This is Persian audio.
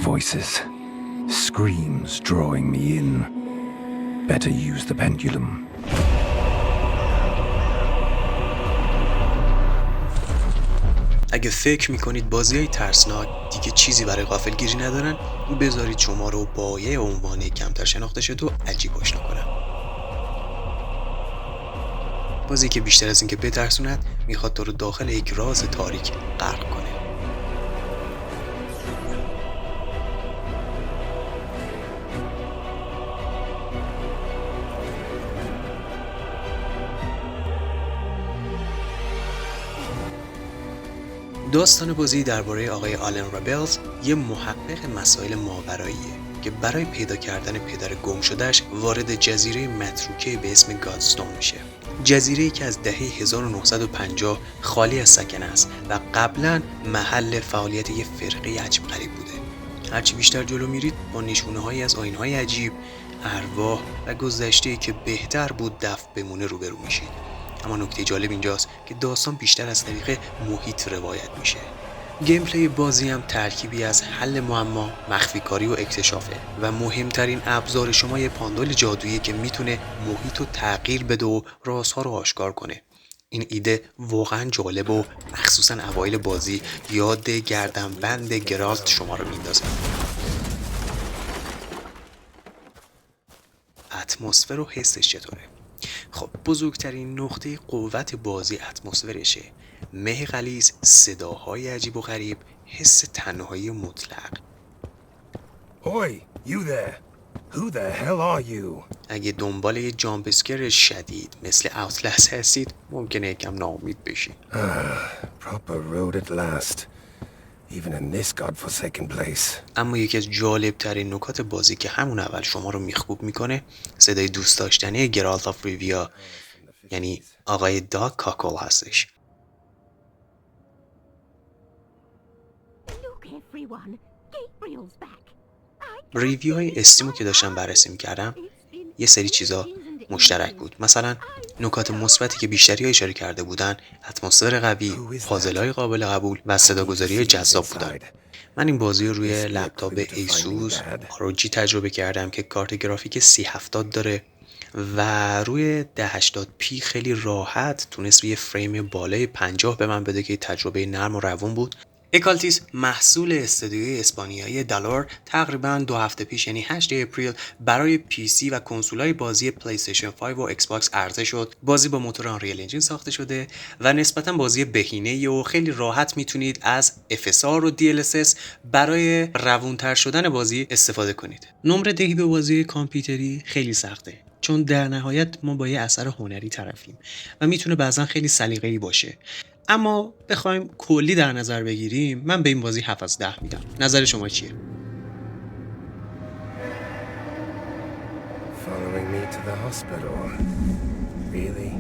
voices, screams drawing me in. Better use the pendulum. اگه فکر میکنید بازی‌های ترسناک دیگه چیزی برای غافلگیری ندارن، بذارید شما رو با یه عنوان کمتر شناخته شده و عجیب آشنا کنم. بازی که بیشتر از اینکه بترسوند میخواد تو رو داخل یک راز تاریک غرق کنه. داستان بازی درباره آقای آلن رابلز، یه محقق مسائل ماوراییه که برای پیدا کردن پدر گم شدهش وارد جزیره متروکه به اسم گادستون میشه. جزیره‌ای که از دهه 1950 خالی از سکنه است و قبلا محل فعالیت یه فرقه عجیب غریب بوده. هرچی بیشتر جلو میرید با نشونه‌هایی از آیین‌های عجیب، ارواح و گذشته‌ای که بهتر بود دفن بمونه روبرو میشید. اما نکته جالب اینجاست که داستان بیشتر از طریق محیط روایت میشه. گیم پلی بازی هم ترکیبی از حل معما، مخفیکاری و اکتشافه و مهمترین ابزار شما یه پاندول جادویی که میتونه محیط رو تغییر بده و رازها رو آشکار کنه. این ایده واقعا جالب و مخصوصا اوایل بازی یاد گردنبند گرالت شما رو میندازه. اتمسفر و حسش چطوره؟ خب بزرگترین نقطه قوت بازی اتمسفرشه. مه غلیظ، صداهای عجیب و غریب، حس تنهایی مطلق. Oi, you there. Who the hell are you? اگه دنبال یه جامپ اسکر شدید مثل اوتلست هستید ممکنه یکم ناامید بشید. Proper road at last. Even in this godforsaken place. اما یکی از جالب ترین نکات بازی که همون اول شما رو میخکوب میکنه صدای دوست داشتنی گرالت آف ریویا، یعنی آقای داگ کاکل هستش. ریویوهای استیمو که داشتم بررسی میکردم یه سری چیزا مشترک بود. مثلا نکات مثبتی که بیشتری اشاره کرده بودن اتمسفر قوی، پازل‌های قابل قبول و صداگذاری جذاب بودن. من این بازی رو روی لپتاپ ایسوس ROG تجربه کردم که کارت گرافیک 3070 داره و روی 1080p خیلی راحت تونست یه فریم بالای 50 به من بده که تجربه نرم و روون بود. اکالتیس محصول استودیوی اسپانیایی دالور تقریباً 2 هفته پیش یعنی 8 اپریل برای پی سی و کنسول‌های بازی پلی استیشن 5 و ایکس باکس عرضه شد. بازی با موتور آنریل انجین ساخته شده و نسبتاً بازی بهینه‌ای و خیلی راحت میتونید از FSR و DLSS برای روونتر شدن بازی استفاده کنید. نمره دهی به بازی کامپیوتری خیلی سخته، چون در نهایت ما با یه اثر هنری طرفیم و میتونه بعضا خیلی سلیقه‌ای باشه. اما بخوایم کلی در نظر بگیریم من به این بازی 7 از 10 میدم. نظر شما چیه؟ Following me to the hospital. Really?